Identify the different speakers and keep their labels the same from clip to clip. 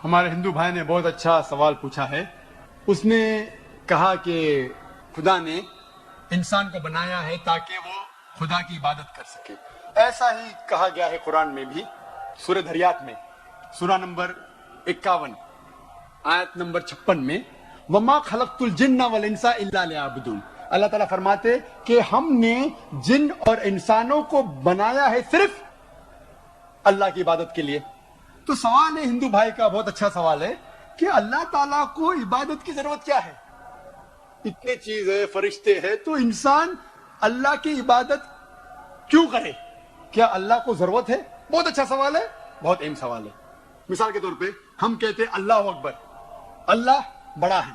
Speaker 1: ہمارے ہندو بھائی نے بہت اچھا سوال پوچھا ہے. اس نے کہا کہ خدا نے انسان کو بنایا ہے تاکہ وہ خدا کی عبادت کر سکے. ایسا ہی کہا گیا ہے قرآن میں بھی, سورہ دھریات میں, سورہ نمبر 51 آیت نمبر 56 میں, وما خلقت الجن والانس الا لیعبدون. اللہ تعالیٰ فرماتے کہ ہم نے جن اور انسانوں کو بنایا ہے صرف اللہ کی عبادت کے لیے. تو سوال ہے ہندو بھائی کا, بہت اچھا سوال ہے کہ اللہ تعالیٰ کو عبادت کی ضرورت کیا ہے؟ اتنی چیزیں, فرشتے ہیں, تو انسان اللہ کی عبادت کیوں کرے؟ کیا اللہ کو ضرورت ہے؟ بہت اچھا سوال ہے, بہت اہم سوال ہے. مثال کے طور پہ ہم کہتے ہیں اللہ اکبر, اللہ بڑا ہے,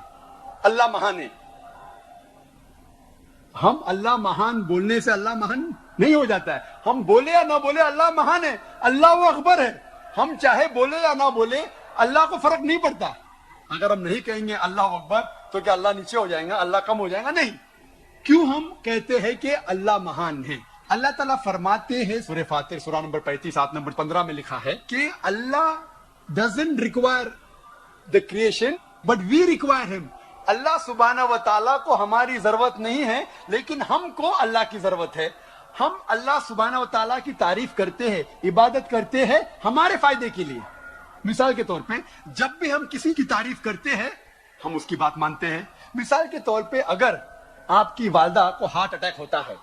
Speaker 1: اللہ مہان ہے. ہم اللہ مہان بولنے سے اللہ مہان نہیں ہو جاتا ہے. ہم بولے یا نہ بولے اللہ مہان ہے, اللہ اکبر ہے. ہم چاہے بولے یا نہ بولے اللہ کو فرق نہیں پڑتا. اگر ہم نہیں کہیں گے اللہ اکبر تو کیا اللہ نیچے ہو جائیں گا, اللہ کم ہو جائے گا؟ نہیں. کیوں ہم کہتے ہیں کہ اللہ مہان ہے؟ اللہ تعالیٰ فرماتے ہیں سورہ فاتر سورہ نمبر 35 آیت نمبر 15 میں لکھا ہے کہ اللہ doesn't require the creation but we require him. اللہ سبحانہ و تعالیٰ کو ہماری ضرورت نہیں ہے لیکن ہم کو اللہ کی ضرورت ہے. ہم اللہ سبحانہ و تعالیٰ کی تعریف کرتے ہیں, عبادت کرتے ہیں ہمارے فائدے کے لیے. مثال کے طور پہ جب بھی ہم کسی کی تعریف کرتے ہیں ہم اس کی بات مانتے ہیں. مثال کے طور پہ اگر آپ کی والدہ کو ہارٹ اٹیک ہوتا ہے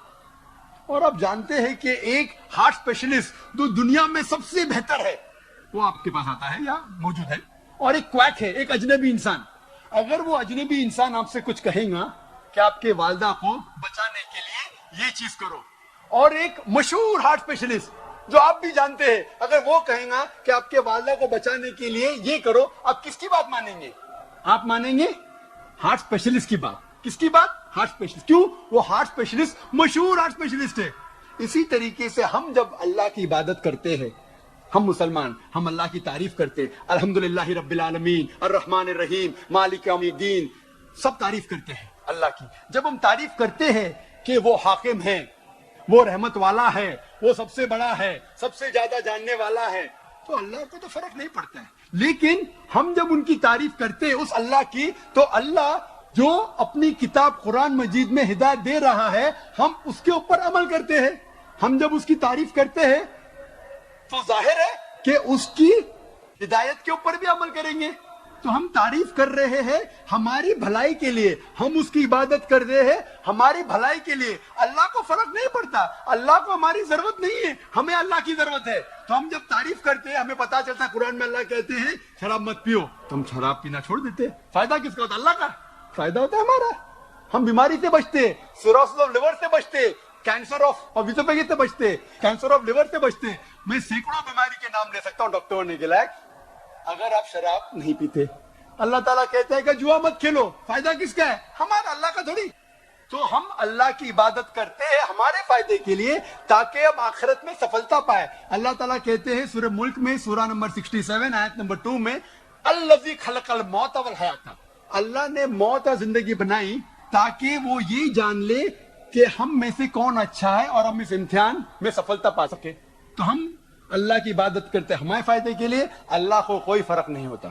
Speaker 1: اور آپ جانتے ہیں کہ ایک ہارٹ اسپیشلسٹ جو دنیا میں سب سے بہتر ہے وہ آپ کے پاس آتا ہے یا موجود ہے, اور ایک کویک ہے, ایک اجنبی انسان, اگر وہ اجنبی انسان آپ سے کچھ کہے گا کہ آپ کے والدہ کو بچانے کے لیے یہ چیز کرو, اور ایک مشہور ہارٹ اسپیشلسٹ جو آپ بھی جانتے ہیں اگر وہ کہیں گا کہ آپ کے والدہ کو بچانے کے لیے یہ کرو, آپ کس کی بات مانیں گے؟ آپ مانیں گے ہارٹ اسپیشلسٹ کی بات. کس کی بات؟ Heart specialist. کیوں؟ وہ ہارٹ اسپیشلسٹ مشہور ہارٹ اسپیشلسٹ ہے. اسی طریقے سے ہم جب اللہ کی عبادت کرتے ہیں, ہم مسلمان, ہم اللہ کی تعریف کرتے ہیں, الحمدللہ رب العالمین الرحمن الرحیم مالک یوم الدین, سب تعریف کرتے ہیں اللہ کی. جب ہم تعریف کرتے ہیں کہ وہ حاکم ہیں, وہ رحمت والا ہے, وہ سب سے بڑا ہے, سب سے زیادہ جاننے والا ہے, تو اللہ کو تو فرق نہیں پڑتا ہے. لیکن ہم جب ان کی تعریف کرتے ہیں اس اللہ کی, تو اللہ جو اپنی کتاب قرآن مجید میں ہدایت دے رہا ہے ہم اس کے اوپر عمل کرتے ہیں. ہم جب اس کی تعریف کرتے ہیں تو ظاہر ہے کہ اس کی ہدایت کے اوپر بھی عمل کریں گے. تو ہم تعریف کر رہے ہیں ہماری بھلائی کے لیے, ہم اس کی عبادت کر رہے ہیں ہماری بھلائی کے لیے. اللہ کو فرق نہیں پڑتا, اللہ کو ہماری ضرورت نہیں ہے, ہمیں اللہ کی ضرورت ہے. تو ہم جب تعریف کرتے ہیں ہمیں پتا چلتا ہے قرآن میں اللہ کہتے ہیں شراب مت پیو, تو ہم شراب پینا چھوڑ دیتے. فائدہ کس کا ہوتا ہے؟ اللہ کا فائدہ ہوتا ہے ہمارا. ہم بیماری سے بچتے, سیروسس آف لیور سے بچتے, کینسر آف اوبیسیٹی سے بچتے, کینسر آف لیور سے بچتے. میں سینکڑوں بیماری کے نام لے سکتا ہوں ڈاکٹر ہونے کے لائق, اگر آپ شراب نہیں پیتے. اللہ تعالیٰ کہتے ہیں کہ جوا مت کھیلو, فائدہ کس کا ہے؟ ہمارا, اللہ کا تھوڑی. تو ہم اللہ کی عبادت کرتے ہیں ہمارے فائدے کے لیے تاکہ ہم آخرت میں سفلتا پائے. اللہ تعالیٰ کہتے ہیں سورہ ملک میں سورہ نمبر 67 آیت نمبر 2 میں, الذی خلق الموت والحیات, اللہ نے موت اور زندگی بنائی تاکہ وہ یہ جان لے کہ ہم میں سے کون اچھا ہے اور ہم اس امتحان میں سفلتا پا سکے. تو ہم اللہ کی عبادت کرتے ہیں ہمارے فائدے کے لیے, اللہ کو کوئی فرق نہیں ہوتا.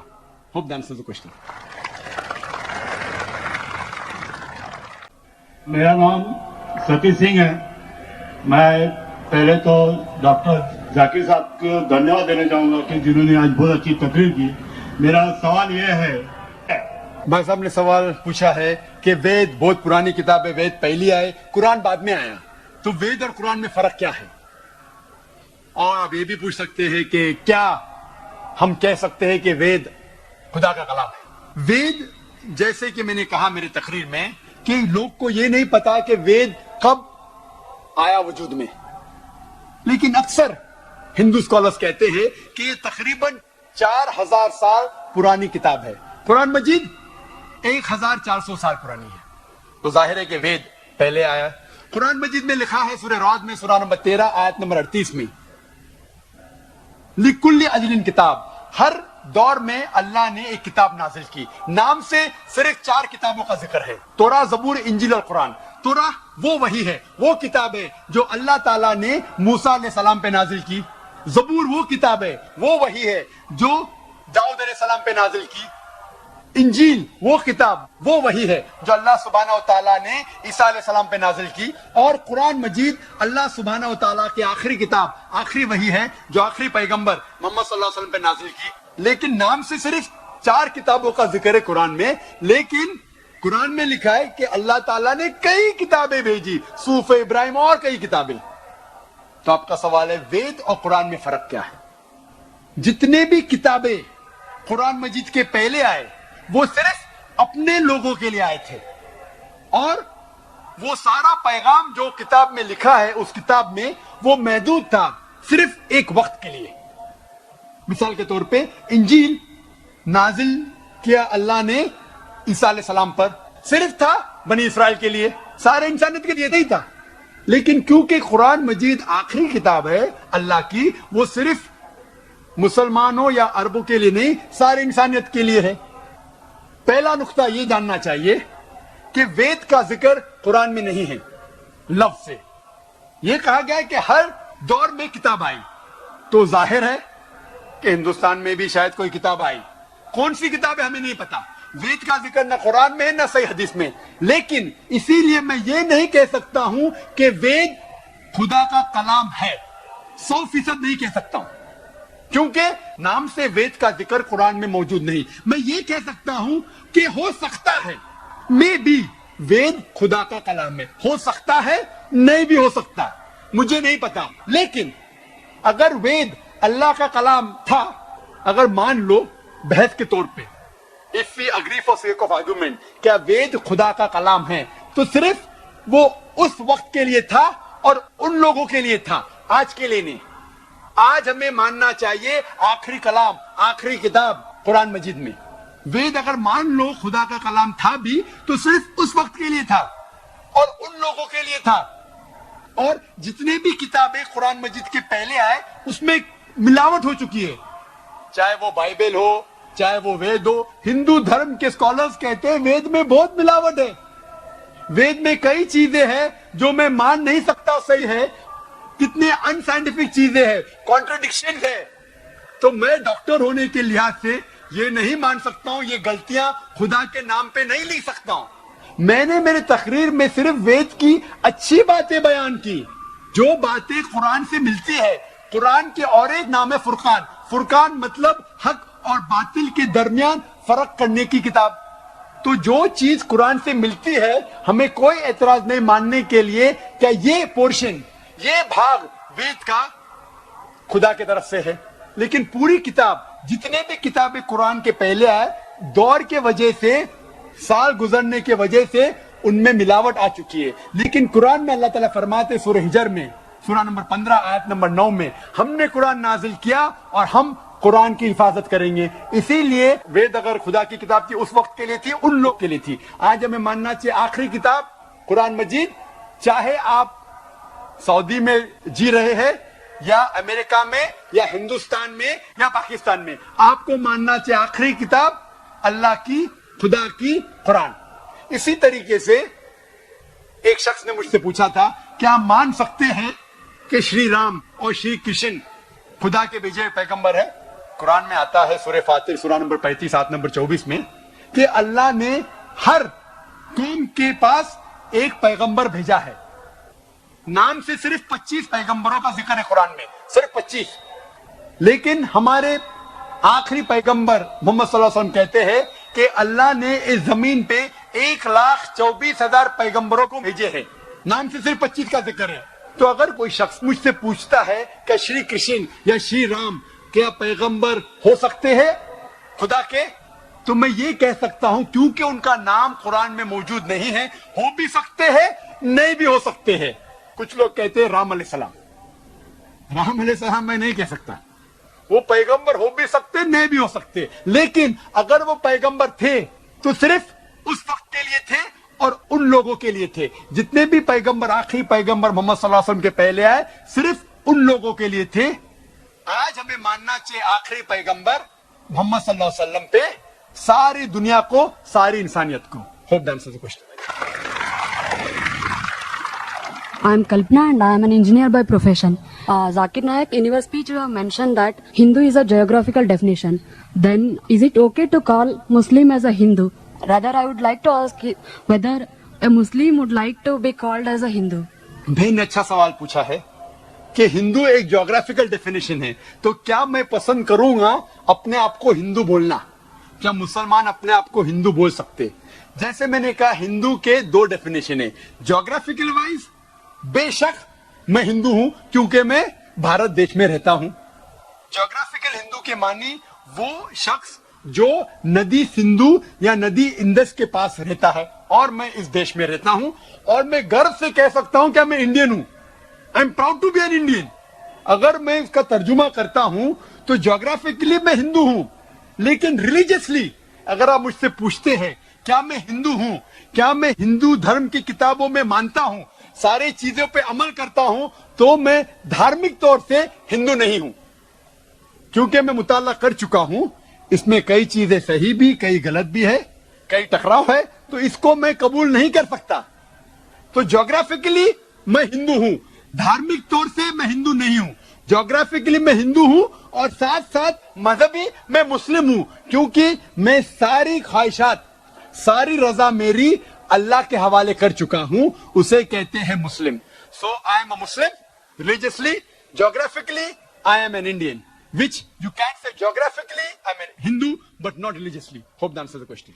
Speaker 1: Hope that answers the question.
Speaker 2: میرا نام ستی سنگھ ہے. میں پہلے تو ڈاکٹر ذاکر صاحب کو دھنیہ دینا چاہوں گا کہ جنہوں نے آج بہت اچھی تقریر کی. میرا سوال یہ ہے,
Speaker 1: بھائی صاحب نے سوال پوچھا ہے کہ وید بہت پرانی کتاب ہے, وید پہلی آئے, قرآن بعد میں آیا, تو وید اور قرآن میں فرق کیا ہے؟ اور آپ یہ بھی پوچھ سکتے ہیں کہ کیا ہم کہہ سکتے ہیں کہ وید خدا کا کلام ہے؟ وید جیسے کہ میں نے کہا میری تقریر میں کہ لوگ کو یہ نہیں پتا کہ وید کب آیا وجود میں, لیکن اکثر ہندو اسکالرز کہتے ہیں کہ یہ تقریباً 4000 سال پرانی کتاب ہے. قرآن مجید 1400 سال پرانی ہے, تو ظاہر ہے کہ وید پہلے آیا. قرآن مجید میں لکھا ہے سورہ رعد میں سورہ نمبر 13 آیت نمبر 38 میں, لِكُلِّ أَجْلٍ کتاب, ہر دور میں اللہ نے ایک کتاب نازل کی. نام سے صرف 4 کتابوں کا ذکر ہے, توراہ, زبور, انجیل اور قرآن. توراہ وہ وہی ہے, وہ کتاب ہے جو اللہ تعالیٰ نے موسیٰ علیہ السلام پہ نازل کی. زبور وہ کتاب ہے, وہ وہی ہے جو داؤد علیہ السلام सलाम पे नाजिल की, इंजील वो किताब वो वही है जो अल्लाह सुब्हानहू व तआला ने ईसा अलैहि सलाम पे नाजिल की, और कुरान मजीद अल्लाह सुब्हानहू व तआला की आखिरी किताब, आखिरी वही है जो आखिरी पैगंबर मोहम्मद सल्लल्लाहु अलैहि वसल्लम पे नाजिल की। लेकिन नाम से सिर्फ 4 किताबों का जिक्र है कुरान में, लेकिन कुरान में लिखा है कि अल्लाह ताला ने कई किताबें भेजी, सूफ इब्राहिम और कई किताबें। तो आपका सवाल है, वेद और कुरान में फर्क क्या है? जितने भी किताबें कुरान मजीद के पहले आए वो सिर्फ अपने लोगों के लिए आए थे, और वो सारा पैगाम जो किताब में लिखा है उस किताब में वो महदूद था सिर्फ एक वक्त के लिए। मिसाल के तौर पे इंजील नाजिल किया अल्लाह ने ईसा अलैहि सलाम पर, सिर्फ था बनी इसराइल के लिए, सारे इंसानियत के लिए नहीं था। लेकिन क्योंकि कुरान मजीद आखिरी किताब है अल्लाह की, वो सिर्फ मुसलमानों या अरबों के लिए नहीं, सारे इंसानियत के लिए है। पहला नुक्ता ये जानना चाहिए कि वेद का जिक्र कुरान में नहीं है लफ्ज से। यह कहा गया है कि हर दौर में किताब आई, तो जाहिर है कि हिंदुस्तान में भी शायद कोई किताब आई। कौन सी किताब है हमें नहीं पता। वेद का जिक्र न कुरान में है न सही हदीस में। लेकिन इसीलिए मैं ये नहीं कह सकता हूं कि वेद खुदा का कलाम है, 100% नहीं कह सकता हूं, क्योंकि नाम से वेद का जिक्र कुरान में मौजूद नहीं। मैं ये कह सकता हूं कि हो सकता है मे बी वेद खुदा का कलाम है, हो सकता है, नहीं भी हो सकता, मुझे नहीं पता। लेकिन अगर वेद अल्लाह का कलाम था, अगर मान लो बहस के तौर पे, if we agree for sake of argument, क्या वेद खुदा का कलाम है, तो सिर्फ वो उस वक्त के लिए था और उन लोगों के लिए था, आज के लिए नहीं। आज हमें मानना चाहिए आखिरी कलाम, आखिरी किताब कुरान मजीद में। वेद अगर मान लो खुदा का कलाम था भी, तो सिर्फ उस वक्त के लिए था और उन लोगों के लिए था। और जितने भी किताबें कुरान मजीद के पहले आए उसमें मिलावट हो चुकी है, चाहे वो बाइबल हो, चाहे वो वेद हो। हिंदू धर्म के स्कॉलर्स कहते हैं वेद में बहुत मिलावट है, वेद में कई चीजें हैं जो मैं मान नहीं सकता सही है, कितने अनसाइंटिफिक चीजें हैं, कॉन्ट्रडिक्शन है। तो मैं डॉक्टर होने के लिहाज से ये नहीं मान सकता हूं, ये गलतियां खुदा के नाम पे नहीं लिख सकता हूं। मैंने मेरे तकरीर में सिर्फ वेद की अच्छी बातें बयान की, जो बातें कुरान से मिलती है। कुरान के और एक नाम है फुरकान। फुरकान मतलब हक और बातिल के दरमियान फर्क करने की किताब। तो जो चीज कुरान से मिलती है हमें कोई एतराज नहीं मानने के लिए क्या ये पोर्शन, ये भाग वेद का खुदा की तरफ से है। लेकिन पूरी किताब, जितने भी किताबें कुरान के पहले आए, दौर के वजह से, साल गुजरने के वजह से उनमें मिलावट आ चुकी है। लेकिन कुरान में अल्लाह ताला फरमाते सूरह हिजर में, सूरह नंबर 15 आयत नंबर 9 में, हमने कुरान नाजिल किया और हम कुरान की हिफाजत करेंगे। इसीलिए वेद अगर खुदा की किताब थी, उस वक्त के लिए थी, उन लोग के लिए थी। आज हमें मानना चाहिए आखिरी किताब कुरान मजीद, चाहे आप सऊदी में जी रहे हैं या अमेरिका में या हिंदुस्तान में या पाकिस्तान में, आपको मानना चाहिए आखिरी किताब अल्लाह की, खुदा की, कुरान। इसी तरीके से एक शख्स ने मुझसे पूछा था, क्या मान सकते हैं कि श्री राम और श्री कृष्ण खुदा के भेजे पैगंबर है? कुरान में आता है सूरह फातिर सूरह नंबर 35 आयत नंबर 24 में कि अल्लाह ने हर कौम के पास एक पैगंबर भेजा है। नाम से सिर्फ 25 पैगंबरों का जिक्र है कुरान में, सिर्फ 25। लेकिन हमारे आखिरी पैगंबर मोहम्मद सल्लल्लाहु अलैहि वसल्लम कहते हैं कि अल्लाह ने इस जमीन पे 1,24,000 पैगंबरों को भेजे हैं, नाम से सिर्फ 25 का जिक्र है। तो अगर कोई शख्स मुझसे पूछता है कि श्री कृष्ण या श्री राम क्या पैगंबर हो सकते हैं खुदा के, तो मैं ये कह सकता हूं क्योंकि उनका नाम कुरान में मौजूद नहीं है, हो भी सकते हैं, नहीं भी हो सकते हैं। कुछ लोग कहते हैं राम अलैहिस्सलाम, राम अलैहिस्सलाम मैं नहीं कह सकता, वो पैगंबर हो भी सकते, नहीं भी हो सकते। लेकिन अगर वो पैगंबर थे तो सिर्फ उस वक्त के लिए थे और उन लोगों के लिए थे। जितने भी पैगंबर, आखिरी पैगंबर मोहम्मद सल्लल्लाहु अलैहि वसल्लम के पहले आए, सिर्फ उन लोगों के लिए थे। आज हमें मानना चाहिए आखिरी पैगंबर मोहम्मद सल्लल्लाहु अलैहि वसल्लम पे, सारी दुनिया को, सारी इंसानियत को। Hope that answers the question.
Speaker 3: I am Kalpana and I am an engineer by profession. Zakir Naik, in your speech you have mentioned that Hindu is a geographical definition. Then is it okay to call Muslim as a Hindu? Rather, I would like to ask whether a Muslim would like to be called as a Hindu.
Speaker 1: भाई ने अच्छा सवाल पूछा है कि हिंदू एक geographical definition है, तो क्या मैं पसंद करूंगा अपने आप को हिंदू बोलना? क्या मुसलमान अपने आप को हिंदू बोल सकते? जैसे मैंने कहा, हिंदू के दो डेफिनेशन है। ज्योग्राफिकल वाइज बेशक मैं हिंदू हूं क्योंकि मैं भारत देश में रहता हूं। ज्योग्राफिकल हिंदू के मानी वो शख्स जो नदी सिंधु या नदी इंदस के पास रहता है, और मैं इस देश में रहता हूं और मैं गर्व से कह सकता हूं कि मैं इंडियन हूं। I am proud to be an Indian. अगर मैं इसका तर्जुमा करता हूं तो ज्योग्राफिकली मैं हिंदू हूं, लेकिन रिलीजियसली अगर आप मुझसे पूछते हैं क्या मैं हिंदू हूं, क्या मैं हिंदू धर्म की किताबों में मानता हूं, सारी चीजों पे अमल करता हूं, तो मैं धार्मिक तौर से हिंदू नहीं हूं, क्योंकि मैं मुताला कर चुका हूं। इसमें कई चीजें सही भी, कई गलत भी है, कई टकराव है, तो इसको मैं कबूल नहीं कर सकता। तो ज्योग्राफिकली मैं हिंदू हूं, धार्मिक तौर से मैं हिंदू नहीं हूं। ज्योग्राफिकली मैं हिंदू हूं और साथ साथ मजहबी मैं मुस्लिम हूं, क्योंकि मैं सारी ख्वाहिशात, सारी रजा मेरी अल्लाह के हवाले कर चुका हूं, उसे कहते हैं Muslim. So I am a Muslim religiously, geographically I am an Indian, which you can't say geographically I'm a Hindu but not religiously. Hope that answers the question.